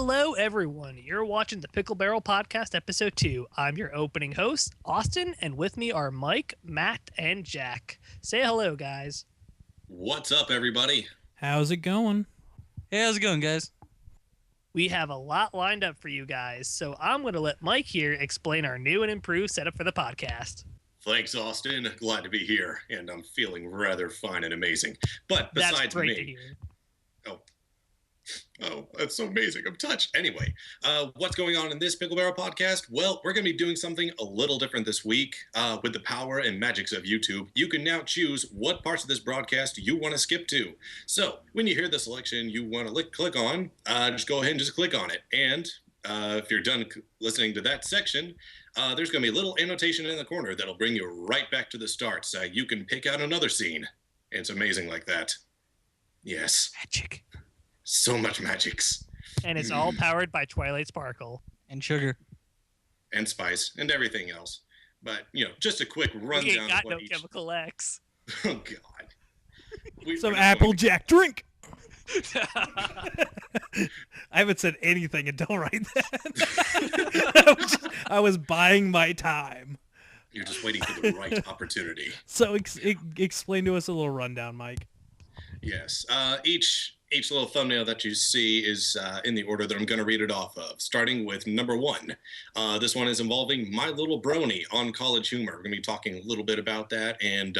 Hello, everyone. You're watching the Pickle Barrel Podcast, Episode 2. I'm your opening host, Austin, and with me are Mike, Matt, and Jack. Say hello, guys. What's up, everybody? How's it going? Hey, how's it going, guys? We have a lot lined up for you guys, so I'm going to let Mike here explain our new and improved setup for the podcast. Thanks, Austin. Glad to be here, and I'm feeling rather fine and amazing. But besides That's great me, to hear. Oh, that's so amazing. I'm touched. Anyway, what's going on in this Pickle Barrel podcast? Well, we're going to be doing something a little different this week. With the power and magics of YouTube, you can now choose what parts of this broadcast you want to skip to. So when you hear the selection you want to click on, just go ahead and just click on it. And if you're done listening to that section, there's going to be a little annotation in the corner that'll bring you right back to the start. So you can pick out another scene. It's amazing like that. Yes. Magic. So much magics. And it's all powered by Twilight Sparkle. And sugar. And spice and everything else. But, just a quick We rundown ain't got of what no Chemical X. Oh, God. Some Applejack drink. I haven't said anything until right then. I was buying my time. You're just waiting for the right opportunity. So explain to us a little rundown, Mike. Yes. Each little thumbnail that you see is in the order that I'm going to read it off of, starting with number 1. This one is involving My Little Brony on College Humor. We're going to be talking a little bit about that and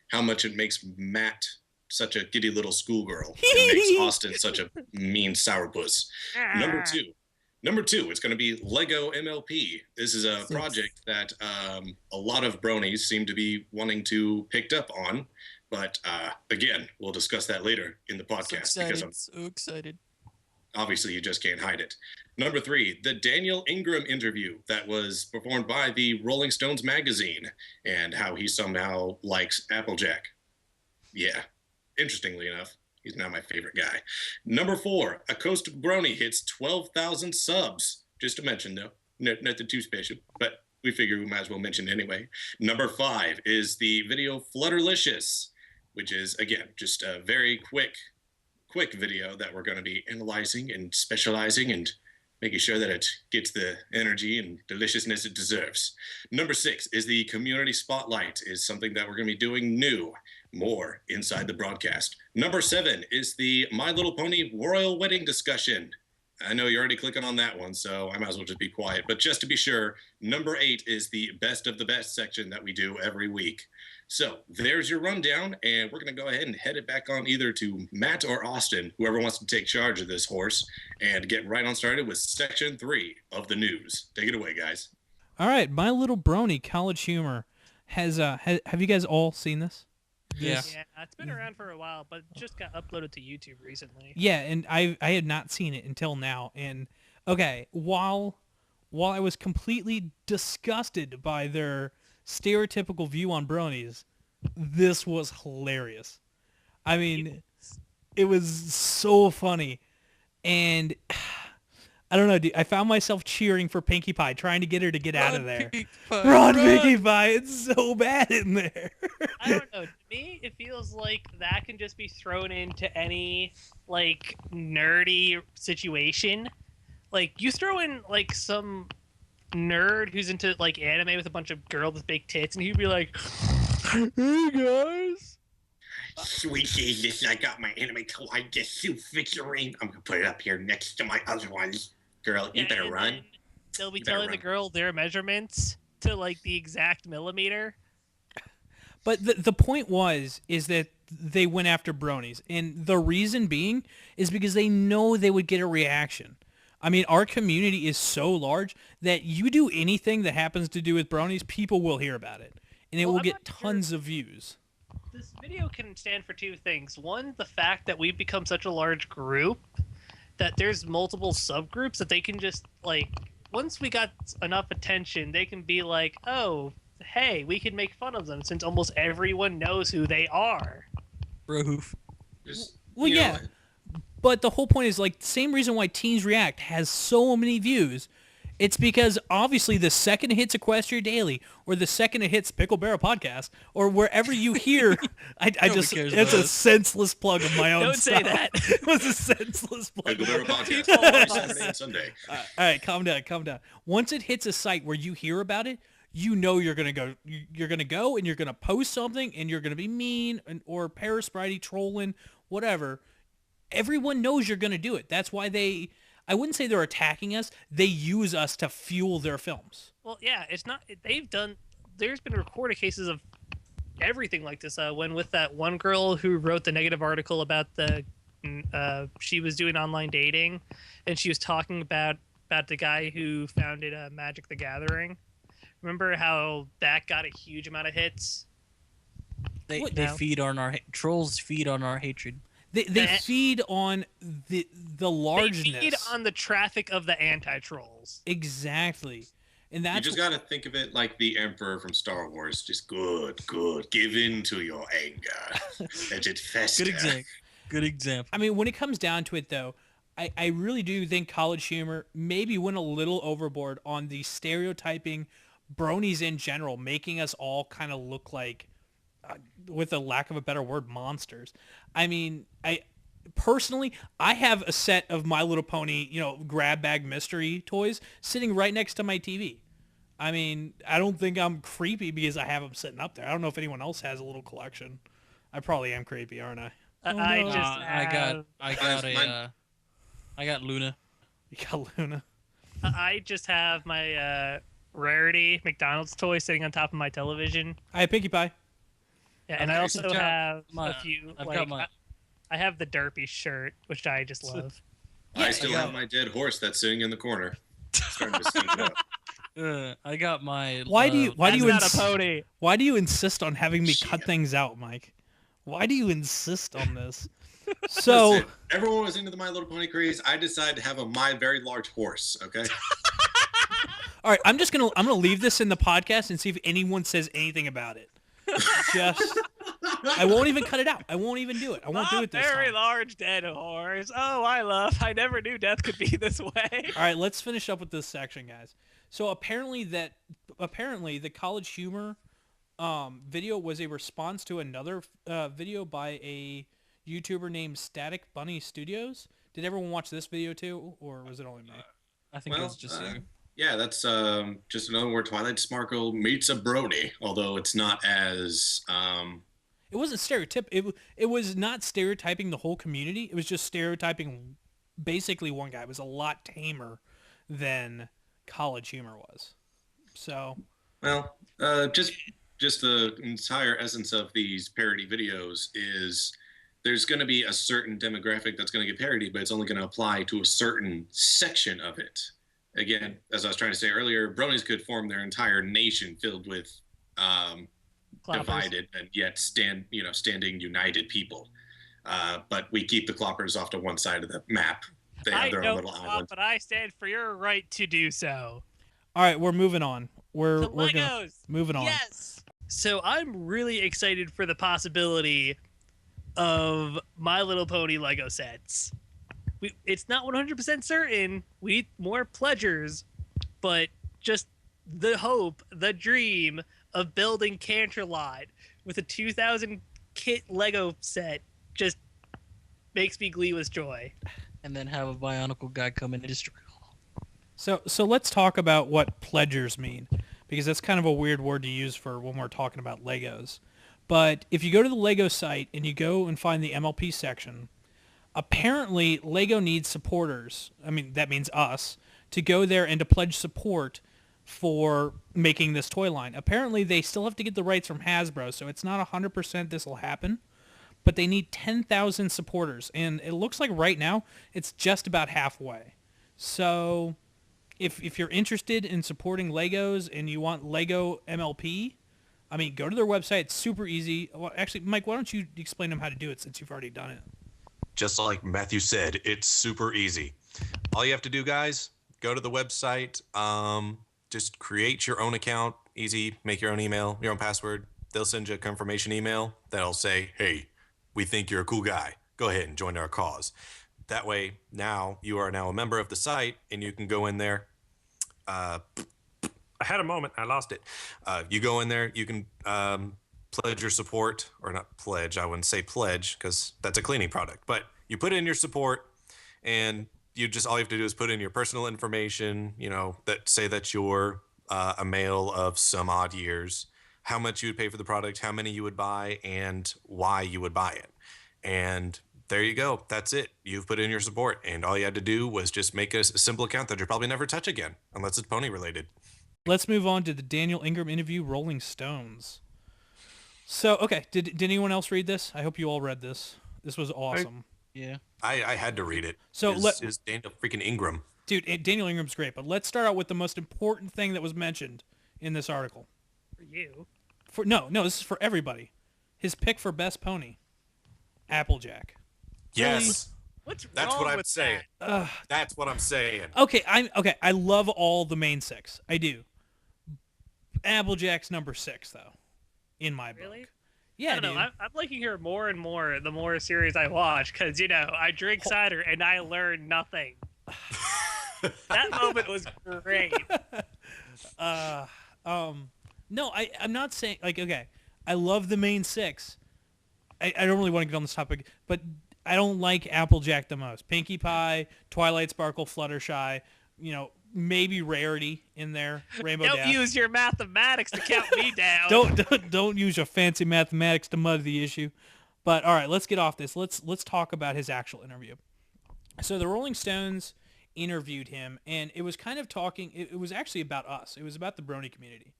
how much it makes Matt such a giddy little schoolgirl. It makes Austin such a mean sourpuss. Number two, it's going to be Lego MLP. This is a project that a lot of bronies seem to be wanting to pick up on. But again, we'll discuss that later in the podcast. So excited. Obviously, you just can't hide it. Number 3, the Daniel Ingram interview that was performed by the Rolling Stones magazine and how he somehow likes Applejack. Yeah, interestingly enough, he's now my favorite guy. Number 4, a Coastal Brony hits 12,000 subs. Just to mention, though, nothing too special, but we figure we might as well mention anyway. Number 5 is the video Flutterlicious, which is, again, just a very quick video that we're going to be analyzing and specializing and making sure that it gets the energy and deliciousness it deserves. Number 6 is the Community Spotlight, is something that we're going to be doing new, more inside the broadcast. Number 7 is the My Little Pony Royal Wedding discussion. I know you're already clicking on that one, so I might as well just be quiet. But just to be sure, number 8 is the best of the best section that we do every week. So there's your rundown, and we're going to go ahead and head it back on either to Matt or Austin, whoever wants to take charge of this horse, and get right on started with section 3 of the news. Take it away, guys. All right, My Little Brony, College Humor. Have you guys all seen this? Yeah. Yeah, it's been around for a while, but just got uploaded to YouTube recently. Yeah, and I had not seen it until now. And okay, while I was completely disgusted by their stereotypical view on bronies, this was hilarious. I mean, it was so funny. And I don't know, dude, I found myself cheering for Pinkie Pie, trying to get her to get out of there. Run, Pinkie Pie! It's so bad in there. I don't know. To me, it feels like that can just be thrown into any, nerdy situation. Like, you throw in, some nerd who's into, anime with a bunch of girls with big tits, and he'd be like, hey, guys. Sweet Jesus, I got my anime kawaii suit figurine. I'm going to put it up here next to my other ones. Girl, you better run. They'll be telling the girl their measurements to, the exact millimeter. But the point is that they went after bronies. And the reason being is because they know they would get a reaction. I mean, our community is so large that you do anything that happens to do with bronies, people will hear about it. And it will get tons of views. This video can stand for 2 things. One, the fact that we've become such a large group that there's multiple subgroups that they can just, once we got enough attention, they can be like, oh, hey, we can make fun of them since almost everyone knows who they are. Roof. Well, yeah. But the whole point is, same reason why Teens React has so many views It's because obviously the second it hits Equestria Daily or the second it hits Pickle Barrel Podcast or wherever you hear, I Nobody just, cares it's about a us. senseless plug of my own Don't say stuff. that. It was a senseless plug. Pickle Barrel Podcast People love every us. Saturday and Sunday. All right, calm down. Once it hits a site where you hear about it, you know you're gonna go. You're gonna go and you're gonna post something and you're gonna be mean or parasprity trolling, whatever. Everyone knows you're gonna do it. That's why I wouldn't say they're attacking us. They use us to fuel their films. Well, yeah, it's not. They've done. There's been recorded cases of everything like this. When with that one girl who wrote the negative article about she was doing online dating, and she was talking about the guy who founded Magic the Gathering. Remember how that got a huge amount of hits? They now? feed on our trolls. Feed on our hatred. They feed on the They largeness. feed on the traffic of the anti-trolls. Exactly. And You that's just gotta think of it like the Emperor from Star Wars. Just good. Give in to your anger. Let it fester. Good example. I mean, when it comes down to it, though, I really do think College Humor maybe went a little overboard on the stereotyping bronies in general, making us all kind of look like, with a lack of a better word, monsters. I mean, I have a set of My Little Pony, grab bag mystery toys sitting right next to my TV. I mean, I don't think I'm creepy because I have them sitting up there. I don't know if anyone else has a little collection. I probably am creepy, aren't I? I no. just I got Luna. You got Luna. I just have my Rarity McDonald's toy sitting on top of my television. I have Pinkie Pie. Yeah, and I also I've got have my- a few. I've like, got my- I have the Derpy shirt, which I just love. I still have my dead horse that's sitting in the corner. Starting to stink it up. I got my. Why do you That's not ins- a pony. Why do you insist on having me cut Shit. things out, Mike? Why do you insist on this? So, Listen, everyone was into the My Little Pony craze. I decided to have my very large horse. Okay. all right, I'm gonna leave this in the podcast and see if anyone says anything about it. Just, I won't even cut it out. I won't even do it. I won't do it this very time. large dead horse. Oh, I never knew death could be this way. All right, let's finish up with this section, guys. So apparently the College Humor video was a response to another video by a YouTuber named Static Bunny Studios. Did everyone watch this video too, or was it only me? I think it was just you. Yeah, that's just another word. Twilight Sparkle meets a brony, although it's not as It wasn't It was not stereotyping the whole community. It was just stereotyping basically one guy. It was a lot tamer than College Humor was. So, well, just the entire essence of these parody videos is there's going to be a certain demographic that's going to get parodied, but it's only going to apply to a certain section of it. Again, as I was trying to say earlier, bronies could form their entire nation filled with divided and yet standing united people. But we keep the cloppers off to one side of the map. They have their own little island. But I stand for your right to do so. all right, we're moving on. We're The gonna Legos. moving on. Yes. So I'm really excited for the possibility of My Little Pony Lego sets. It's not 100% certain. We need more pledgers, but just the hope, the dream of building Canterlot with a 2,000 kit Lego set just makes me glee with joy. And then have a Bionicle guy come in and destroy all. So let's talk about what pledgers mean, because that's kind of a weird word to use for when we're talking about Legos. But if you go to the Lego site and you go and find the MLP section, apparently Lego needs supporters. I mean, that means us, to go there and to pledge support for making this toy line. Apparently they still have to get the rights from Hasbro, so it's not 100% this will happen. But they need 10,000 supporters, and it looks like right now it's just about halfway. So if you're interested in supporting Legos and you want Lego MLP, I mean, go to their website. It's super easy. Well, actually, Mike, why don't you explain them how to do it since you've already done it? Just like Matthew said, it's super easy. All you have to do, guys, go to the website, just create your own account, easy, make your own email, your own password. They'll send you a confirmation email that'll say, hey, we think you're a cool guy. Go ahead and join our cause. That way, now you are now a member of the site, and you can go in there, I had a moment. I lost it. You go in there. You can pledge your support, or not pledge. I wouldn't say pledge because that's a cleaning product. But you put in your support, and all you have to do is put in your personal information. That say that you're a male of some odd years, how much you would pay for the product, how many you would buy, and why you would buy it. And there you go. That's it. You've put in your support, and all you had to do was just make a simple account that you'll probably never touch again, unless it's pony related. Let's move on to the Daniel Ingram interview, Rolling Stones. So, okay, did anyone else read this? I hope you all read this. This was awesome. Yeah. I had to read it. So is Daniel freaking Ingram. Dude, Daniel Ingram's great, but let's start out with the most important thing that was mentioned in this article. For you. No, this is for everybody. His pick for best pony, Applejack. Yes. What's That's wrong what I'm with saying. that? That's what I'm saying. Okay, I love all the main six. I do. Applejack's number 6, though, in my Really? book. Yeah, I don't dude. know. I'm liking her more and more the more series I watch because, I drink cider and I learn nothing. That moment was great. No, I'm not saying, okay, I love the main 6. I don't really want to get on this topic, but I don't like Applejack the most. Pinkie Pie, Twilight Sparkle, Fluttershy, maybe Rarity in there, Rainbow Don't Dash. use your mathematics to count me down. Don't use your fancy mathematics to muddy the issue. But all right, let's get off this. Let's talk about his actual interview. So the Rolling Stones interviewed him, and it was kind of talking. It was actually about us. It was about the Brony community,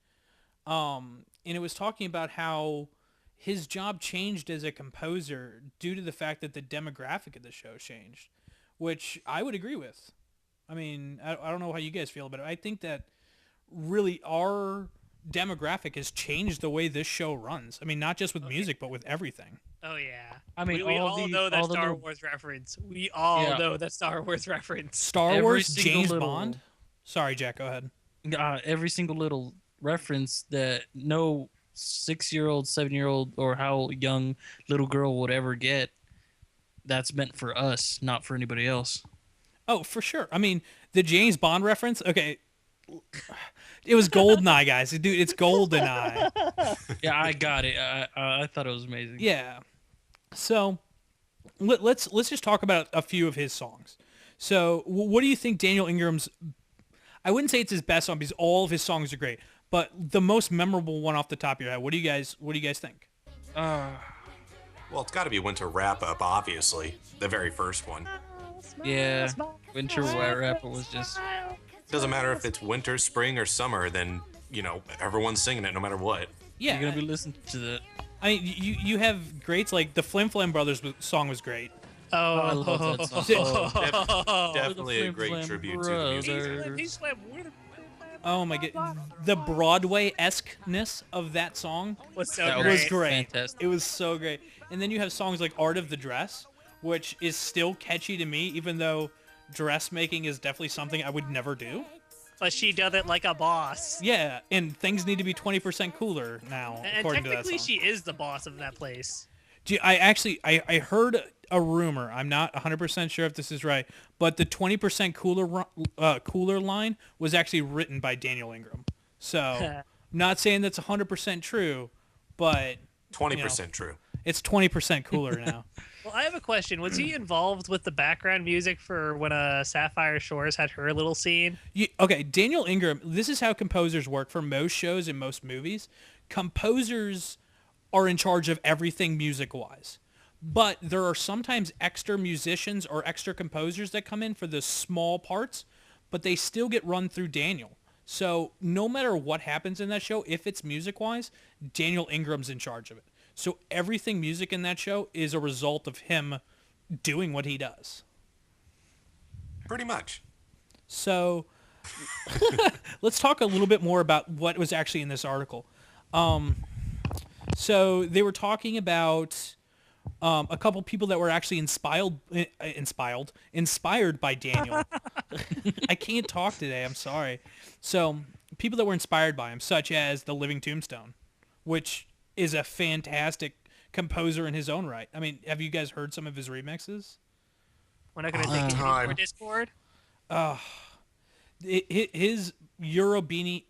and it was talking about how his job changed as a composer due to the fact that the demographic of the show changed, which I would agree with. I mean, I don't know how you guys feel about it. I think that really our demographic has changed the way this show runs. I mean, not just with music, but with everything. Oh, yeah. I mean, we all know that Star little, Wars reference. We all know that Star Wars reference. Star Every Wars, single James little- Bond. Sorry, Jack, go ahead. every single little reference that no 6-year-old, 7-year-old, or how young little girl would ever get, that's meant for us, not for anybody else. Oh, for sure. I mean, the James Bond reference, okay, it was GoldenEye, guys. Dude, it's GoldenEye. Yeah, I got it. I thought it was amazing. Yeah. So let's just talk about a few of his songs. So what do you think Daniel Ingram's? I wouldn't say it's his best song because all of his songs are great, but the most memorable one off the top of your head. What do you guys think? Well, it's got to be Winter Wrap Up, obviously, the very first one. Yeah, Winter Wrap Up was just. Doesn't matter if it's winter, spring, or summer. Then everyone's singing it no matter what. Yeah, You're gonna be listening to that. I mean, you have greats like the Flim Flam Brothers song was great. I love that song. Definitely a great tribute to the music. Oh my god, the Broadway-esque-ness of that song Was so That great. was great. Fantastic. It was so great. And then you have songs like Art of the Dress, which is still catchy to me, even though dressmaking is definitely something I would never do. But she does it like a boss. Yeah, and things need to be 20% cooler now, And according to that technically, song. she is the boss of that place. I heard a rumor. I'm not 100% sure if this is right, but the 20% cooler line was actually written by Daniel Ingram. So, not saying that's 100% true, but 20% true. it's 20% cooler now. Well, I have a question. Was he involved with the background music for when Sapphire Shores had her little scene? Okay, Daniel Ingram, this is how composers work for most shows and most movies. Composers are in charge of everything music-wise. But there are sometimes extra musicians or extra composers that come in for the small parts, but they still get run through Daniel. So no matter what happens in that show, if it's music-wise, Daniel Ingram's in charge of it. So everything music in that show is a result of him doing what he does. Pretty much. So let's talk a little bit more about what was actually in this article. So they were talking about a couple people that were actually inspired by Daniel. I can't talk today. I'm sorry. So people that were inspired by him, such as the Living Tombstone, which is a fantastic composer in his own right. I mean, have you guys heard some of his remixes? We're not going to take it time. for Discord. His Eurobeat.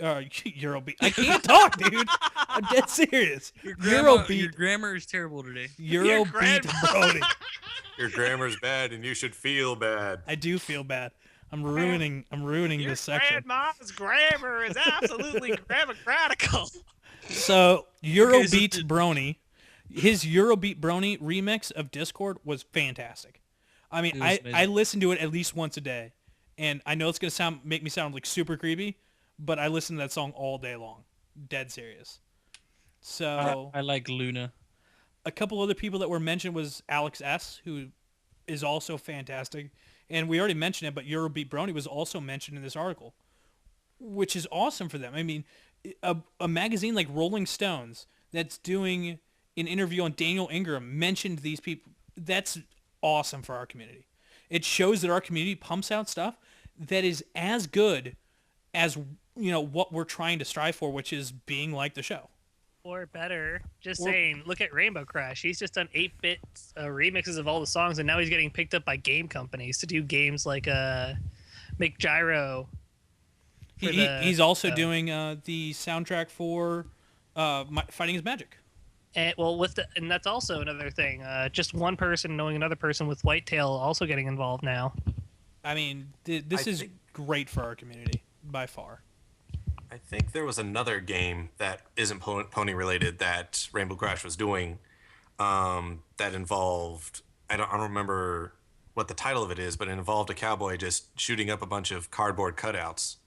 I can't talk, dude. I'm dead serious. Your Eurobeat. grammar is terrible today. Eurobeat Brony. Your grammar's bad, and you should feel bad. I do feel bad. I'm ruining Your this section. grandma's grammar is absolutely grammatical. So Okay, Eurobeat so Brony, his Eurobeat Brony remix of Discord was fantastic. I mean, It was I amazing. listen to it at least once a day, and I know it's gonna make me sound like super creepy, but I listen to that song all day long. Dead serious. So I like Luna. a couple other people that were mentioned was Alex S, who is also fantastic, and we already mentioned it, but Eurobeat Brony was also mentioned in this article, which is awesome for them. I mean, a magazine like Rolling Stones that's doing an interview on Daniel Ingram mentioned these people. That's awesome for our community. It shows that our community pumps out stuff that is as good as, you know, what we're trying to strive for, which is being like the show. Or better, just Or- saying, look at Rainbow Crash. He's just done 8-bit remixes of all the songs, and now he's getting picked up by game companies to do games like make Gyro. for the- He's also doing the soundtrack for Fighting is Magic. And, well, and that's also another thing. Just one person knowing another person with Whitetail also getting involved now. I mean, this I is think- great for our community by far. I think there was another game that isn't pony related that Rainbow Crash was doing that involved, I don't remember what the title of it is, but it involved a cowboy just shooting up a bunch of cardboard cutouts.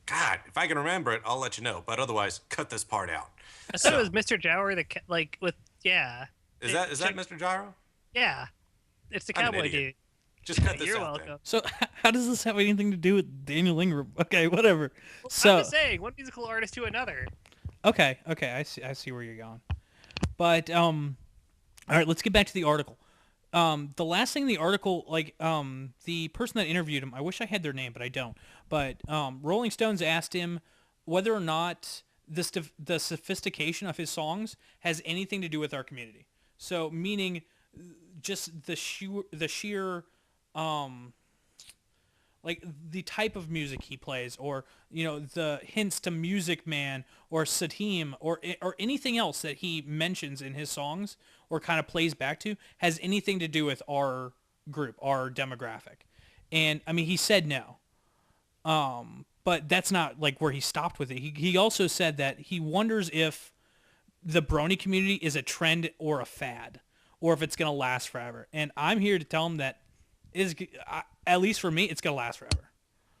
God, if I can remember it, I'll let you know. But otherwise, cut this part out. I thought it was Mr. Jower, yeah, Is that Mr. Gyro? yeah. It's the I'm an cowboy idiot. dude. Just cut this You're out welcome. then. So how does this have anything to do with Daniel Ingram? Okay, whatever. I'm So just saying, one musical artist to another. okay, I see where you're going. But all right, let's get back to the article. The last thing in the article, the person that interviewed him, I wish I had their name, but I don't. But Rolling Stones asked him whether or not the sophistication of his songs has anything to do with our community. So meaning just the sheer like the type of music he plays, or you know, the hints to Music Man or Satim or anything else that he mentions in his songs or kind of plays back to has anything to do with our group, our demographic. And I mean, he said no. But that's not like where he stopped with it. He also said that he wonders if the brony community is a trend or a fad, or if it's going to last forever. And I'm here to tell him that at least for me, it's going to last forever.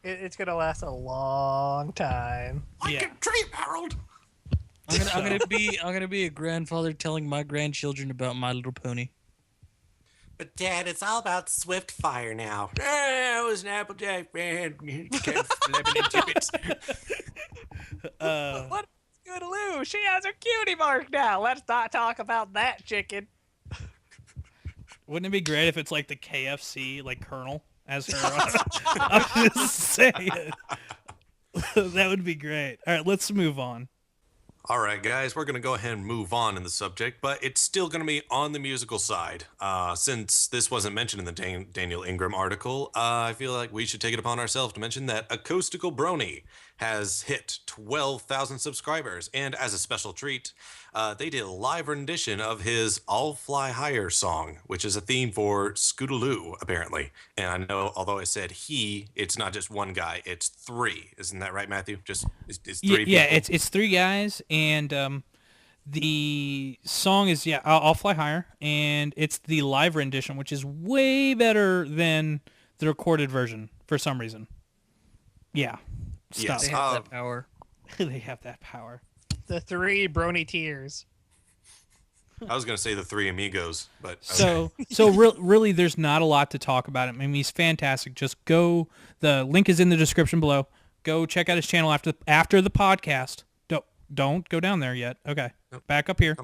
It's gonna last a long time. Yeah. Tree Harold. I'm gonna be a grandfather telling my grandchildren about My Little Pony. But Dad, it's all about Swift Fire now. I was an Applejack fan. What good Lou? She has her cutie mark now. Let's not talk about that chicken. Wouldn't it be great if it's like the KFC, like Colonel, as her? I'm just saying. That would be great. All right, let's move on. All right, guys, we're going to go ahead and move on in the subject, but it's still going to be on the musical side. Since this wasn't mentioned in the Daniel Ingram article, I feel like we should take it upon ourselves to mention that Acoustical Brony has hit 12,000 subscribers, and as a special treat, they did a live rendition of his I'll Fly Higher song, which is a theme for Scootaloo, apparently. And I know, although I said he, it's not just one guy, it's three. Isn't that right, Matthew? It's three Yeah, people. it's three guys, and the song is I'll Fly Higher, and it's the live rendition, which is way better than the recorded version for some reason. Yeah, stop. Yes. They have that power. They have that power. The three brony tears. I was going to say the three amigos, but So really, there's not a lot to talk about him. I mean, he's fantastic. Just go. The link is in the description below. Go check out his channel after the podcast. Don't go down there yet. Okay, back up here.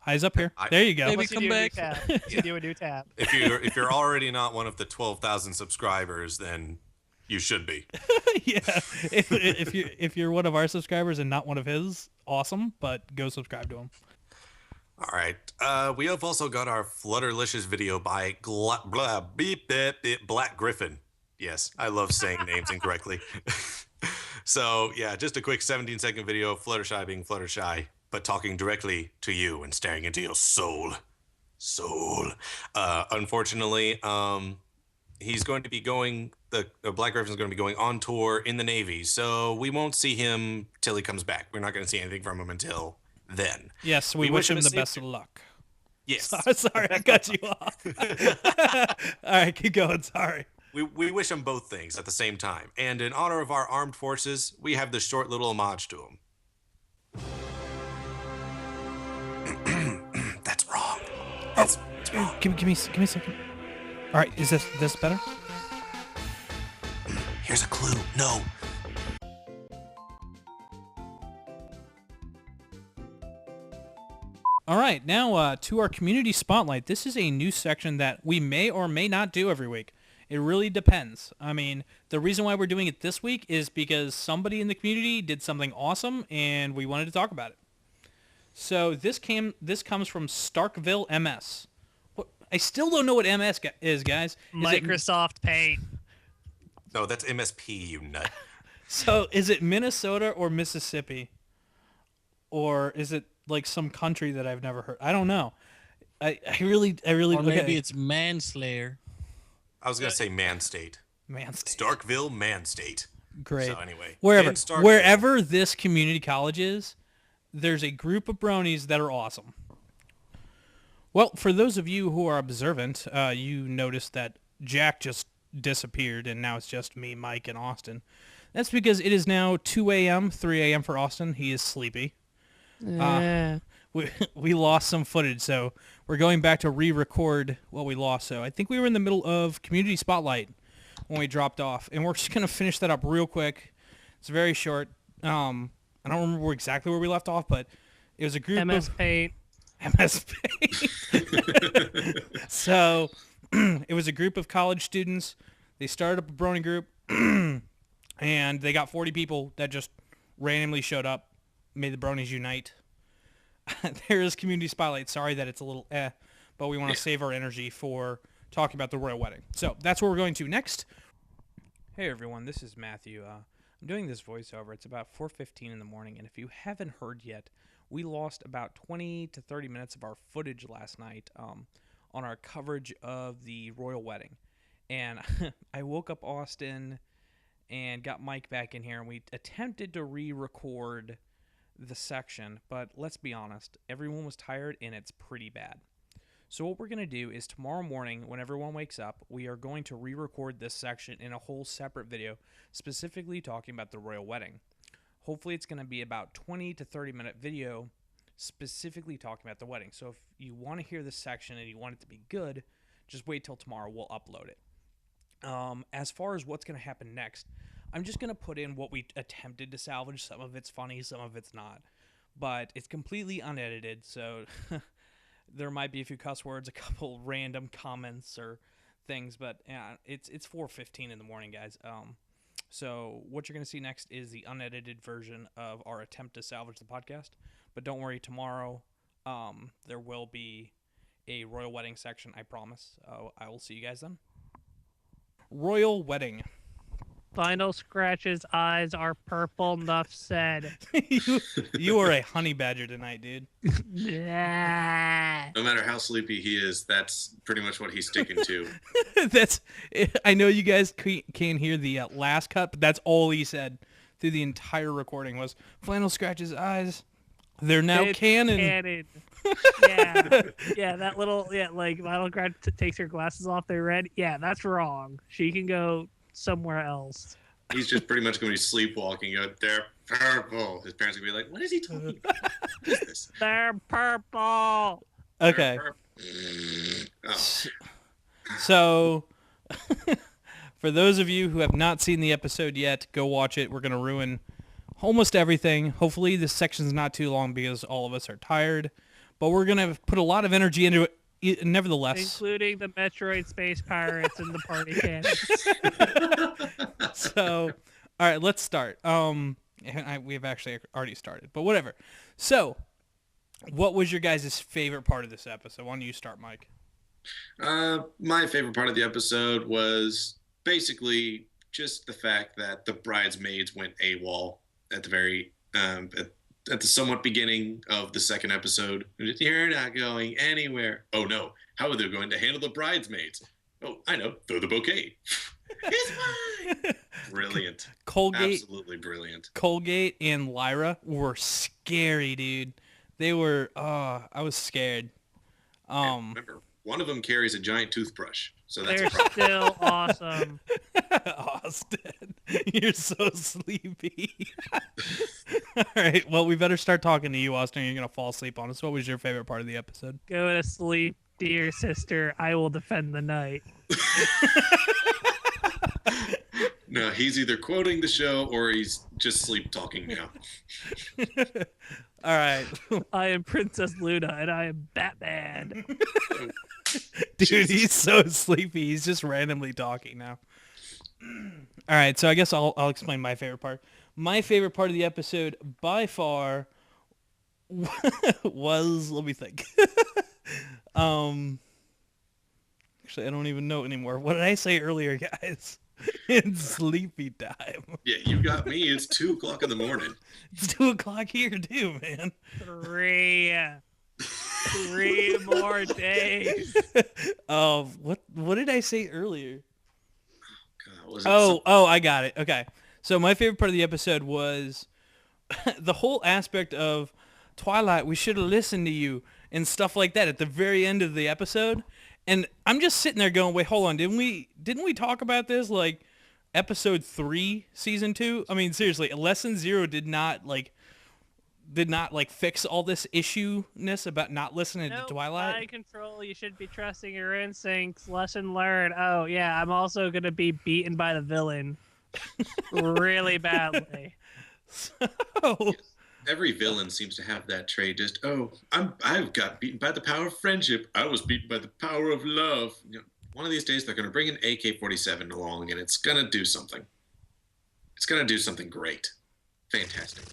Eyes up here. There you go. Maybe Once you come do a new back. tab, you do a new tab. if you're already not one of the 12,000 subscribers, then you should be. Yeah. If you're one of our subscribers and not one of his, awesome. But go subscribe to him. All right. We have also got our Flutterlicious video by Black Griffin. Yes, I love saying names incorrectly. So, yeah, just a quick 17-second video of Fluttershy being Fluttershy, but talking directly to you and staring into your soul. Unfortunately, he's going to be going, the Black Griffin's going to be going on tour in the Navy, so we won't see him till he comes back. We're not going to see anything from him until then. Yes, we wish him the best of luck. Yes. Sorry, I cut you off. All right, keep going. Sorry. We wish him both things at the same time. And in honor of our armed forces, we have this short little homage to him. That's wrong. That's wrong. Give me a second. All right, is this better? Here's a clue. No. All right, now to our community spotlight. This is a new section that we may or may not do every week. It really depends. I mean, the reason why we're doing it this week is because somebody in the community did something awesome, and we wanted to talk about it. So this comes from Starkville MS. I still don't know what MS is, guys. Microsoft Paint. No, that's MSP, you nut. So is it Minnesota or Mississippi? Or is it like some country that I've never heard? I don't know. I really. Or maybe it's Manslayer. I was going to say Man State. Man State. Starkville, Man State. Great. So anyway. Wherever this community college is, there's a group of bronies that are awesome. Well, for those of you who are observant, you noticed that Jack just disappeared, and now it's just me, Mike, and Austin. That's because it is now 2 a.m., 3 a.m. for Austin. He is sleepy. We lost some footage, so we're going back to re-record what we lost. So I think we were in the middle of Community Spotlight when we dropped off, and we're just going to finish that up real quick. It's very short. I don't remember exactly where we left off, but it was a group MS Paint. MS Paint. So it was a group of college students. They started up a brony group, and they got 40 people that just randomly showed up, made the bronies unite. There is Community Spotlight. Sorry that it's a little but we want to save our energy for talking about the royal wedding. So that's what we're going to next. Hey everyone, this is Matthew. I'm doing this voiceover. It's about 4:15 in the morning, and if you haven't heard yet, we lost about 20 to 30 minutes of our footage last night on our coverage of the royal wedding. And I woke up Austin and got Mike back in here, and we attempted to re-record the section, but let's be honest, everyone was tired and it's pretty bad. So what we're going to do is tomorrow morning when everyone wakes up, we are going to re-record this section in a whole separate video specifically talking about the royal wedding. Hopefully it's going to be about 20 to 30 minute video specifically talking about the wedding. So if you want to hear this section and you want it to be good, just wait till tomorrow. We'll upload it. As far as what's going to happen next, I'm just going to put in what we attempted to salvage. Some of it's funny, some of it's not. But it's completely unedited, so there might be a few cuss words, a couple random comments or things. But yeah, it's 4:15 in the morning, guys. So what you're going to see next is the unedited version of our attempt to salvage the podcast. But don't worry, tomorrow there will be a royal wedding section, I promise. I will see you guys then. Royal wedding. Final Scratch's eyes are purple, enough said. you are a honey badger tonight, dude. Yeah. No matter how sleepy he is, that's pretty much what he's sticking to. I know you guys can't hear the last cut, but that's all he said through the entire recording was Flannel Scratch's eyes. They're now It's canon. Yeah, that little, like Final Scratch takes her glasses off, they're red. Yeah, that's wrong. She can go somewhere else. He's just pretty much going to be sleepwalking. They're purple. His parents are going to be like, what is he talking about? What is this? They're purple. Okay. Oh. So, for those of you who have not seen the episode yet, go watch it. We're going to ruin almost everything. Hopefully this section's not too long because all of us are tired. But we're going to put a lot of energy into it. Nevertheless, including the Metroid Space Pirates and the party cannons. So, all right, let's start. We've actually already started, but whatever. So, what was your guys' favorite part of this episode? Why don't you start, Mike? My favorite part of the episode was basically just the fact that the bridesmaids went AWOL at the very at the somewhat beginning of the second episode. You're not going anywhere. Oh no, how are they going to handle the bridesmaids? Oh, I know, throw the bouquet. It's mine. Brilliant. Absolutely brilliant. Colgate and Lyra were scary, dude. They were. I was scared. And remember, one of them carries a giant toothbrush, so that's They're still awesome. Austin, you're so sleepy. All right, well, we better start talking to you, Austin. You're gonna fall asleep on us. What was your favorite part of the episode? Go to sleep, dear sister. I will defend the night. No, he's either quoting the show or he's just sleep talking now. All right. I am Princess Luna, and I am Batman. Dude, he's so sleepy. He's just randomly talking now. All right, so I guess I'll explain my favorite part. My favorite part of the episode, by far, was, let me think. Actually, I don't even know anymore. What did I say earlier, guys? It's sleepy time. Yeah, you got me. It's 2 o'clock in the morning. It's 2 o'clock here too, man. 3 more days. What did I say earlier? God, was it I got it. Okay. So my favorite part of the episode was the whole aspect of Twilight, we should have listened to you and stuff like that at the very end of the episode. And I'm just sitting there going, wait, hold on. Didn't we talk about this like episode 3, season 2? I mean, seriously, lesson 0 did not fix all this issue-ness about not listening to Twilight. Mind control. You should be trusting your instincts. Lesson learned. Oh yeah, I'm also gonna be beaten by the villain, really badly. So Every villain seems to have that trait. Just I've got beaten by the power of friendship. I was beaten by the power of love. You know, one of these days they're gonna bring an AK-47 along, and it's gonna do something. It's gonna do something great, fantastic.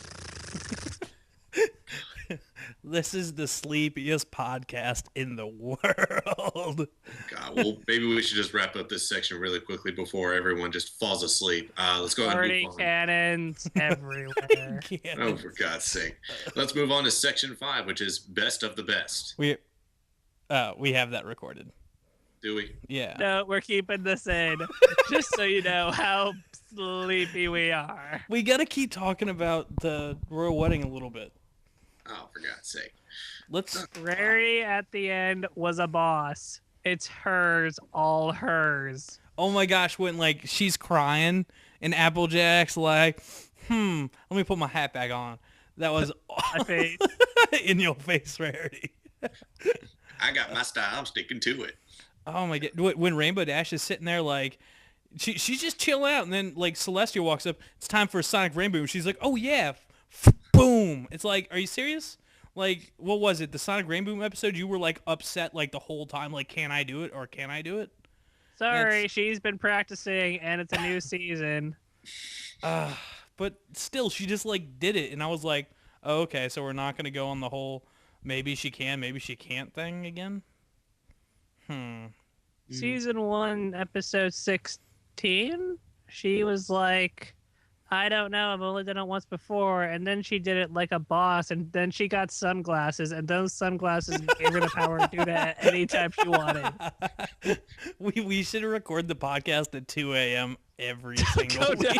this is the sleepiest podcast in the world. God, well, maybe we should just wrap up this section really quickly before everyone just falls asleep. Let's go ahead and Party move on. cannons everywhere. Oh, for God's sake. Let's move on to section 5, which is best of the best. We have that recorded. Do we? Yeah. No, we're keeping this in, just so you know how sleepy we are. We got to keep talking about the royal wedding a little bit. Oh, for God's sake. Let's. Rarity at the end was a boss. It's hers, all hers. Oh my gosh, when like she's crying and Applejack's like, let me put my hat back on. That was My face. in your face, Rarity. I got my style. I'm sticking to it. Oh my god, when Rainbow Dash is sitting there like, she's just chilling out, and then like Celestia walks up. It's time for a Sonic Rainbow, and she's like, oh yeah, boom. It's like, are you serious? Like, what was it? The Sonic Rainbow episode? You were like upset like the whole time. Like, can I do it or can I do it? Sorry, she's been practicing, and it's a new season. But still, she just like did it, and I was like, oh, okay, so we're not gonna go on the whole maybe she can, maybe she can't thing again. Season 1, episode 16, she was like, I don't know, I've only done it once before, and then she did it like a boss, and then she got sunglasses, and those sunglasses gave her the power to do that anytime she wanted. We should record the podcast at 2 a.m. every single week.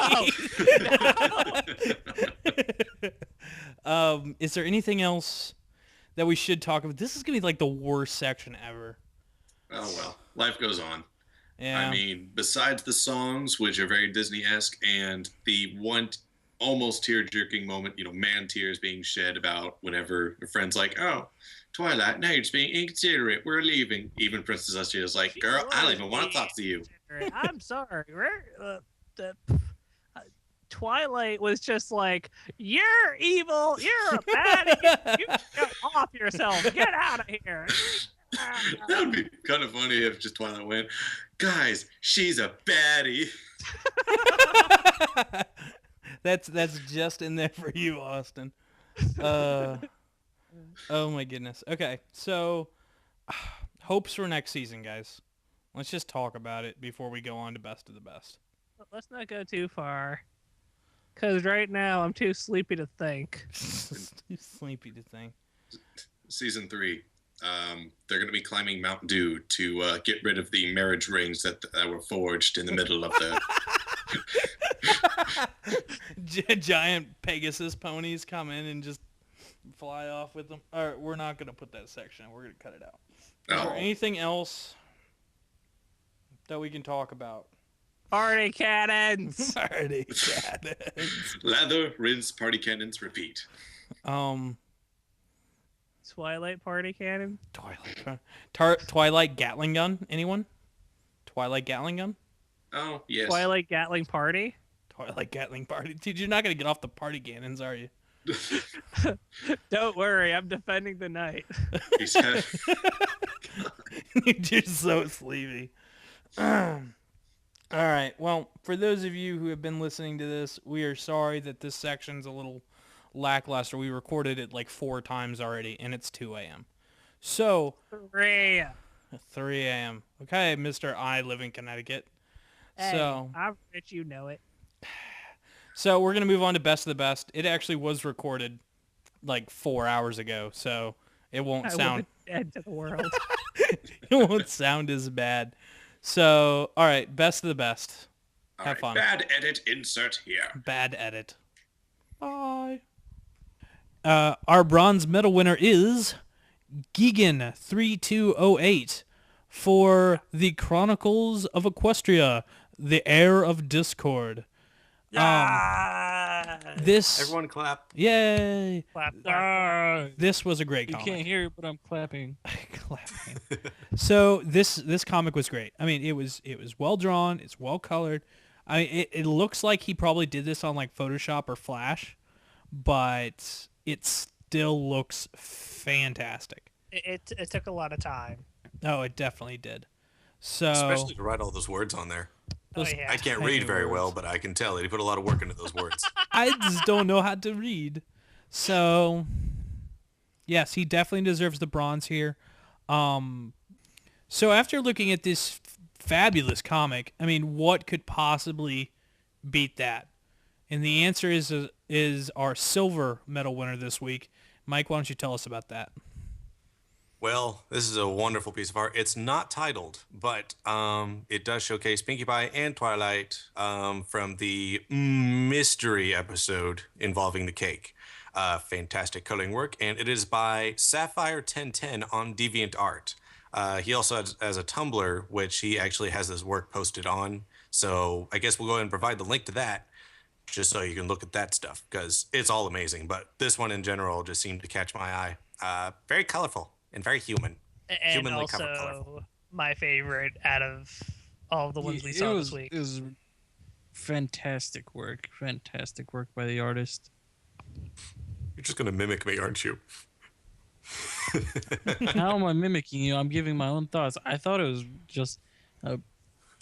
Is there anything else that we should talk about? This is gonna be like the worst section ever. Oh, well. Life goes on. Yeah. I mean, besides the songs, which are very Disney-esque, and the one almost tear-jerking moment, man tears being shed about whenever your friend's like, oh, Twilight, now you're just being inconsiderate. We're leaving. Even Princess Astia is like, girl, I don't even want to talk to you. I'm sorry. Twilight was just like, you're evil. You're a baddie. You get off yourself. Get out of here. That would be kind of funny if just Twilight went, guys, she's a baddie. That's just in there for you, Austin. Oh my goodness. Okay, so hopes for next season, guys. Let's just talk about it before we go on to best of the best. Let's not go too far. Because right now I'm too sleepy to think. Too sleepy to think. Season 3. They're going to be climbing Mount Dew to get rid of the marriage rings that were forged in the middle of the... Giant Pegasus ponies come in and just fly off with them. All right, we're not going to put that section. We're going to cut it out. Is there anything else that we can talk about? Party cannons! Party cannons. Lather, rinse, party cannons, repeat. Twilight party cannon? Twilight Gatling gun? Anyone? Twilight Gatling gun? Oh, yes. Twilight Gatling party? Twilight Gatling party. Dude, you're not going to get off the party cannons, are you? Don't worry, I'm defending the night. You're so sleepy. All right. Well, for those of you who have been listening to this, we are sorry that this section's a little lackluster. We recorded it like 4 times already, and it's 2 a.m. So 3 a.m. Okay, Mr. I live in Connecticut. Hey, So I'm rich, you know it. So we're going to move on to Best of the Best. It actually was recorded like 4 hours ago, so it won't sound... dead to the world. It won't sound as bad. So, all right, Best of the Best. Have fun. Bad edit, insert here. Bad edit. Bye. Our bronze medal winner is Gigan3208 for The Chronicles of Equestria, The Heir of Discord. This Everyone clap. Yay! Clap. This was a great You comic. can't hear it, but I'm clapping. Clapping. So this comic was great. I mean, it was well drawn. It's well colored. I mean, it looks like he probably did this on like Photoshop or Flash, but it still looks fantastic. It took a lot of time. Oh, it definitely did. So Especially to write all those words on there. those yeah. I can't tiny read very well, words. but I can tell that he put a lot of work into those words. I just don't know how to read. So yes, he definitely deserves the bronze here. So after looking at this fabulous comic, I mean, what could possibly beat that? And the answer is our silver medal winner this week. Mike, why don't you tell us about that? Well, this is a wonderful piece of art. It's not titled, but it does showcase Pinkie Pie and Twilight from the mystery episode involving the cake. Fantastic coloring work, and it is by Sapphire1010 on DeviantArt. He also has a Tumblr, which he actually has this work posted on. So I guess we'll go ahead and provide the link to that, just so you can look at that stuff, because it's all amazing. But this one in general just seemed to catch my eye. Very colorful and very human. And Humanly colorful. also my favorite out of all of the ones we saw this week. It was fantastic work. Fantastic work by the artist. You're just going to mimic me, aren't you? How am I mimicking you? I'm giving my own thoughts. I thought it was just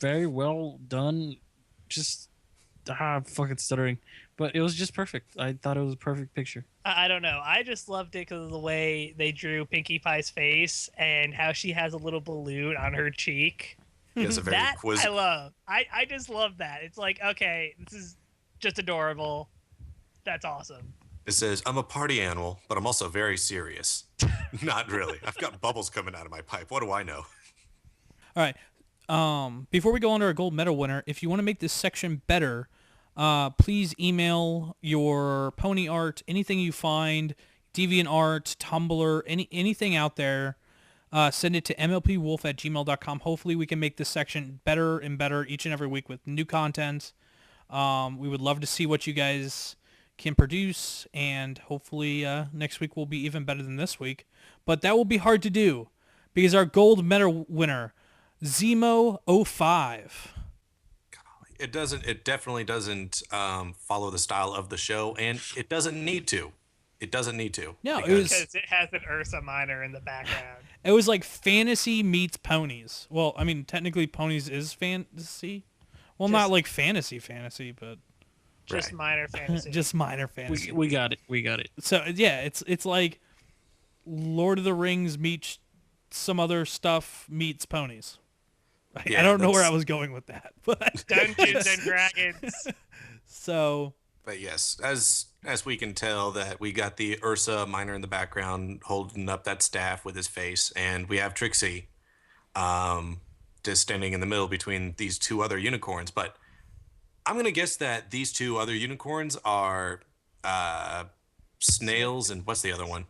very well done. I'm fucking stuttering. But it was just perfect. I thought it was a perfect picture. I don't know. I just loved it because of the way they drew Pinkie Pie's face and how she has a little balloon on her cheek. He has a very That quizzical. I love. I just love that. It's like, okay, this is just adorable. That's awesome. It says, I'm a party animal, but I'm also very serious. Not really. I've got bubbles coming out of my pipe. What do I know? All right. Before we go on to our gold medal winner, if you want to make this section better, please email your pony art, anything you find, DeviantArt, Tumblr, anything out there. Send it to mlpwolf@gmail.com. Hopefully we can make this section better and better each and every week with new content. We would love to see what you guys can produce, and hopefully next week will be even better than this week. But that will be hard to do because our gold medal winner, Zemo05. It definitely doesn't follow the style of the show, and it doesn't need to. It doesn't need to. No, because Because it has an Ursa Minor in the background. It was like fantasy meets ponies. Well, I mean, technically ponies is fantasy. Well, not like fantasy, but Just Right. minor fantasy. just minor fantasy. We got it. We got it. So yeah, it's like Lord of the Rings meets some other stuff meets ponies. I don't know where I was going with that, but Dungeons and Dragons. so But yes, as we can tell that we got the Ursa miner in the background holding up that staff with his face, and we have Trixie just standing in the middle between these two other unicorns. But I'm gonna guess that these two other unicorns are snails and what's the other one?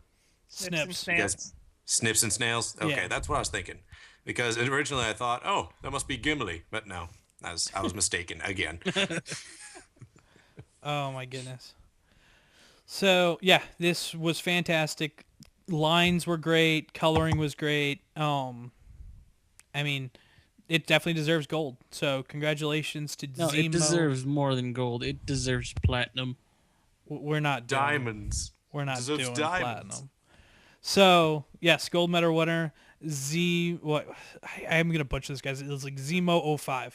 Snips. You guys, Snips and snails? Okay, Yeah. that's what I was thinking. Because originally I thought, oh, that must be Gimli. But no, I was mistaken again. Oh my goodness. So yeah, this was fantastic. Lines were great. Coloring was great. I mean, it definitely deserves gold. So congratulations to No, Zemo. it deserves more than gold. It deserves platinum. We're not doing, Diamonds. We're not Deserves doing diamonds. platinum. So yes, gold medal winner what I'm gonna butcher this, guys. It was like Zemo05,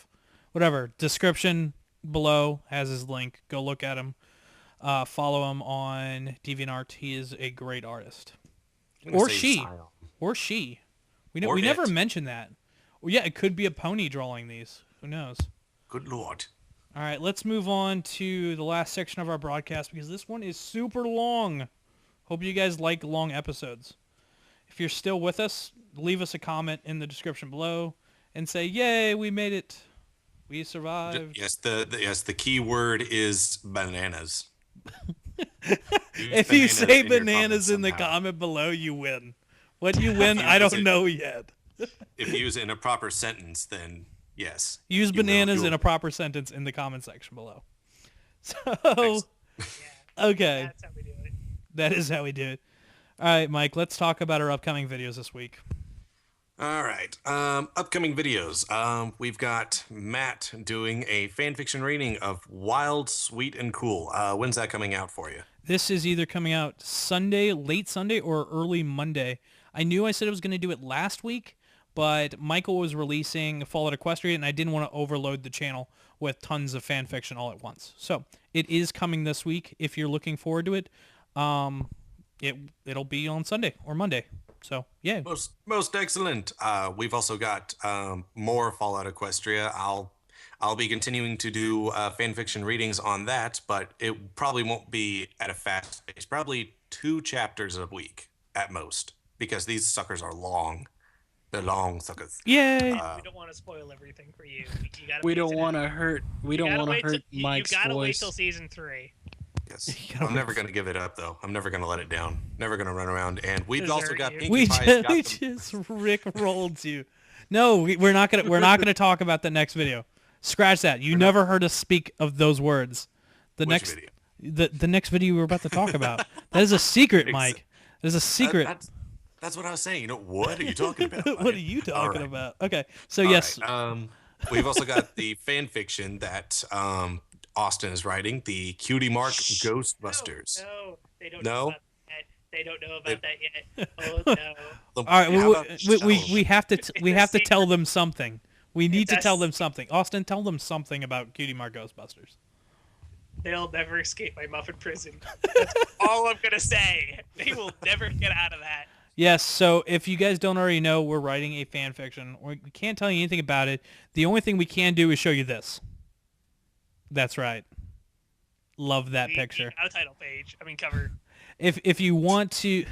whatever. Description below has his link. Go look at him. Follow him on DeviantArt. He is a great artist. I'm gonna Or say she. Zion. Or she. We Or never it. mentioned that. Well, yeah, it could be a pony drawing these. Who knows? Good lord. All right, let's move on to the last section of our broadcast because this one is super long. Hope you guys like long episodes. If you're still with us, leave us a comment in the description below and say, "Yay, we made it. We survived." Yes, the key word is bananas. If you say in your bananas comments in the somehow. comment below, you win. What you win, I don't know yet. If you use it in a proper sentence, then yes. Use you will- bananas you will- in a proper sentence in the comment section below. So, Thanks. okay, That's how we do it. that is how we do it. All right, Mike, let's talk about our upcoming videos this week. All right. Upcoming videos. We've got Matt doing a fanfiction reading of Wild, Sweet, and Cool. When's that coming out for you? This is either coming out Sunday, late Sunday, or early Monday. I knew I said I was going to do it last week, but Michael was releasing Fallout Equestria, and I didn't want to overload the channel with tons of fan fiction all at once. So it is coming this week. If you're looking forward to it, it'll be on Sunday or Monday. So yeah, Most excellent. We've also got more Fallout Equestria. I'll be continuing to do fanfiction readings on that, but it probably won't be at a fast pace. Probably 2 chapters a week at most, because these suckers are long. They're long suckers. yay! We don't want to spoil everything for you. You gotta We wait don't till- want to hurt. We you don't gotta want to wait till- hurt Mike's You gotta wait voice. till season 3. Yes. gotta I'm never going to give it up, though. I'm never going to let it down. Never going to run around. And we've Desert also got you. Pinkie We Pie's just, got we some- just Rick rolled you. No, we're not gonna talk about the next video. Scratch that. You never heard us speak of those words. The Which next video? the next video we're about to talk about. That is a secret, Mike. That is a secret. That's what I was saying. You know, what are you talking about? What are you All talking right. about? Okay, so All yes, right, we've also got the fan fiction that Austin is writing, the Cutie Mark Ghostbusters. No, they don't No? know about that. They don't know about that yet. Oh no. all right. How about We have to we have to It's a tell them something. We need to It's a tell them something. Austin, tell them something about Cutie Mark Ghostbusters. They'll never escape my muffin prison. That's all I'm gonna say. They will never get out of that. Yes, so if you guys don't already know, we're writing a fan fiction. We can't tell you anything about it. The only thing we can do is show you this. That's right. Love that picture. Not a title page. I mean cover. If you want to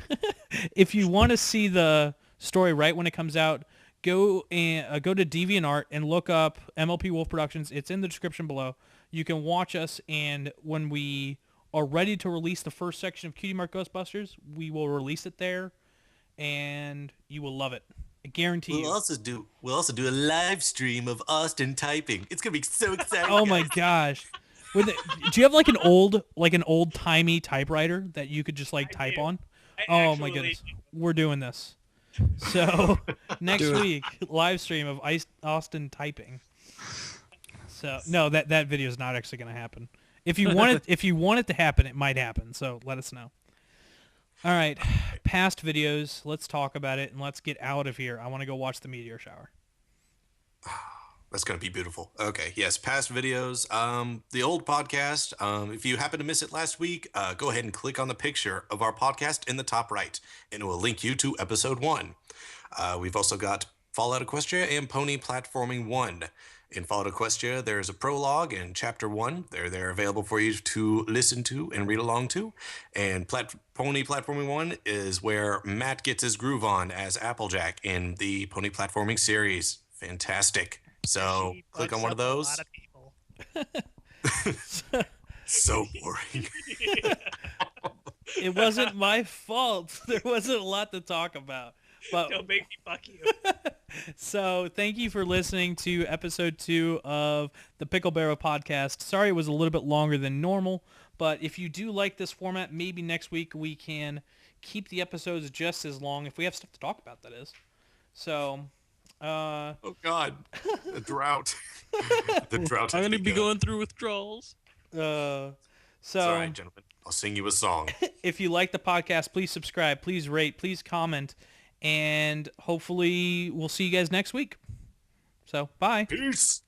if you want to see the story right when it comes out, go to DeviantArt and look up MLP Wolf Productions. It's in the description below. You can watch us, and when we are ready to release the first section of Cutie Mark Ghostbusters, we will release it there, and you will love it. I guarantee you. We'll also do a live stream of Austin typing. It's gonna be so exciting. Oh my gosh. Do you have like an old timey typewriter that you could just like I type do. on? I Oh my actually goodness. do. We're doing this. So next Do it. week, live stream of Austin typing. So no, that video is not actually going to happen. If you want it to happen, it might happen. So let us know. All right, past videos. Let's talk about it and let's get out of here. I want to go watch the meteor shower. That's going to be beautiful. Okay, yes, past videos. The old podcast, if you happen to miss it last week, go ahead and click on the picture of our podcast in the top right, and it will link you to episode 1. We've also got Fallout Equestria and Pony Platforming 1. In Fallout Equestria, there's a prologue and Chapter 1. They're available for you to listen to and read along to. And Pony Platforming 1 is where Matt gets his groove on as Applejack in the Pony Platforming series. Fantastic. So She click on fucks one of up a those. lot of people. So boring. It wasn't my fault. There wasn't a lot to talk about. But Don't make me fuck you. so thank you for listening to episode 2 of the Pickle Barrel podcast. Sorry it was a little bit longer than normal, but if you do like this format, maybe next week we can keep the episodes just as long if we have stuff to talk about, that is. So, Oh God, the drought. The drought. I'm has gonna be begun. going through withdrawals. so It's all right, gentlemen. I'll sing you a song. if you like the podcast, please subscribe, please rate, please comment, and hopefully we'll see you guys next week. So, bye. Peace.